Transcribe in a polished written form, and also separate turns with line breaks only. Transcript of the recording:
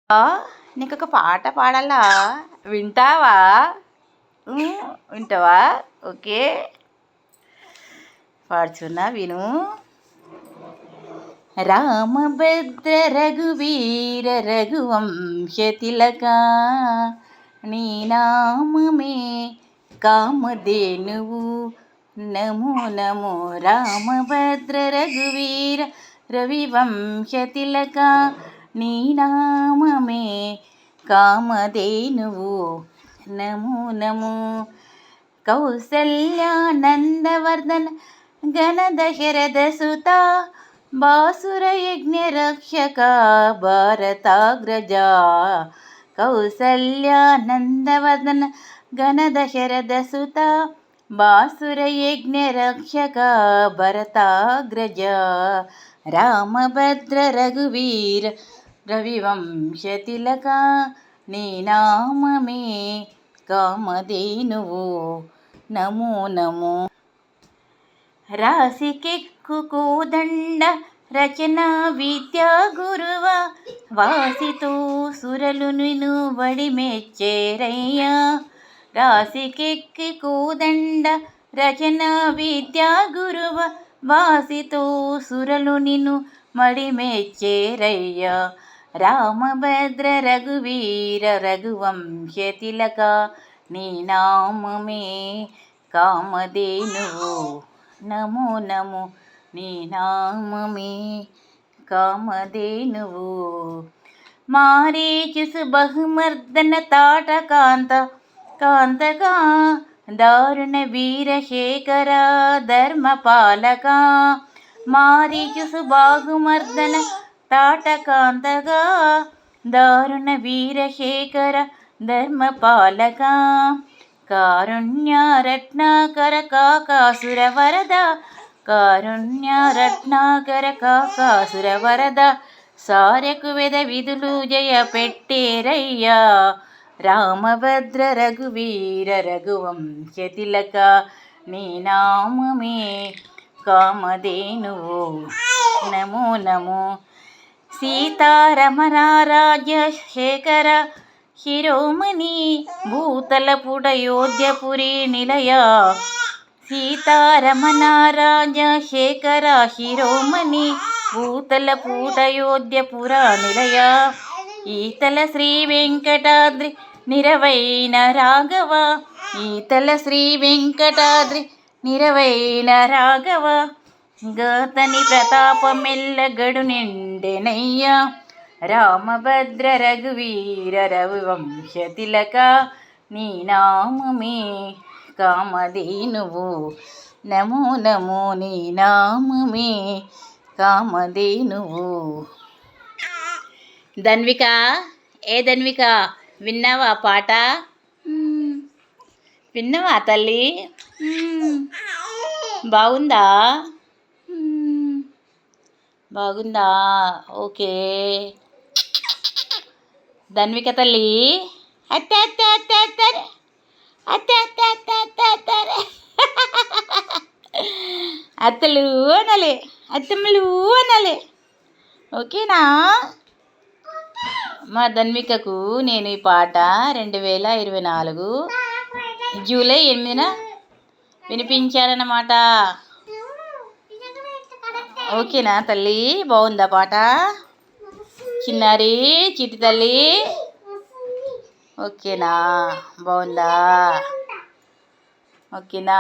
ఆ! నీకొక పాట పాడాలా? వింటావా? వింటావా? ఓకే. పాడుచున్నా విను. రామభద్ర రఘువీర రఘువంశ తిలకా నీ నామమే కామధేనువు నమో నమో రామభద్ర రఘువీర రవివంశ తిలకా నీ నామమే కామధేనువు నమో నమో కౌసల్యానందవర్ధన ఘనదశరథ సుత బాసురయజ్ఞరక్షక భారతాగ్రజా కౌసల్యానందవర్ధన ఘనదశరథ సుత బాసురయజ్ఞరక్షక భరతాగ్రజ రామభద్ర రఘువీర రవివంశ తిలక నీ నామమే కామధేనువు నమో నమో రాశికెక్కు కోదండ రచన విద్యా గురువ వాసితో సురలు నిను బడి మెచ్చేరయ్యా రాశికెక్కి కోదండ రచన విద్యా గురువ వాసితో సురలు నిన్ను మడి మెచ్చేరయ్యా రామభద్ర రఘువీర రఘువంశ తిలక నీ నామమే కామధేనువు నమో నమో నీ నామమే కామధేనువు మారీచు బహుమర్దన తాటకాంత కాంతకా దారుణ వీరశేఖర ధర్మపాలక మారీచు బాహుమర్దన తాటకాంతగా దారుణ వీరశేఖర ధర్మపాలక కారుణ్య రత్నాకర కాకాసుర వరద కారుణ్య రత్నాకర కాకాసుర వరద సారెకు వెద విధులు జయ పెట్టేరయ్యా రామభద్ర రఘువీర రఘువంశ తిలక నీ నామమే కామధేనువు నమో నమో సీతారమణ రాజశేఖర శిరోమణి భూతలపుడయోధ్యపురి నిలయ సీతారమణ రాజశేఖర శిరోమణి భూతలపుటయోధ్యపుర నిలయ ఈతల శ్రీ వెంకటాద్రి నిరవైన రాఘవ ఈతల శ్రీ వెంకటాద్రి నిరవైన రాఘవ గతని ప్రతాపమెల్ల గడు నిండెనయ్యా రామభద్ర రఘువీర రఘువంశ తిలక నీ నామమే కామధేనువు నమో నమో నీ నామమే కామధేనువు ధన్విక ధన్విక విన్నావా పాట విన్నావా తల్లి బాగుందా బాగుందా ఓకే ధన్విక తల్లి అత్త అత్త అత్త అత్త అత్త అత్త అత్త అత్త అత్త అత్తలు అనాలి అత్తమ్మలు అనాలి ఓకేనా మా ధన్వికకు నేను ఈ పాట 2024 జూలై 8న వినిపించారన్నమాట ఓకేనా తల్లి బాగుందా పాట చిన్నారి చిట్టి తల్లి ఓకేనా బాగుందా ఓకేనా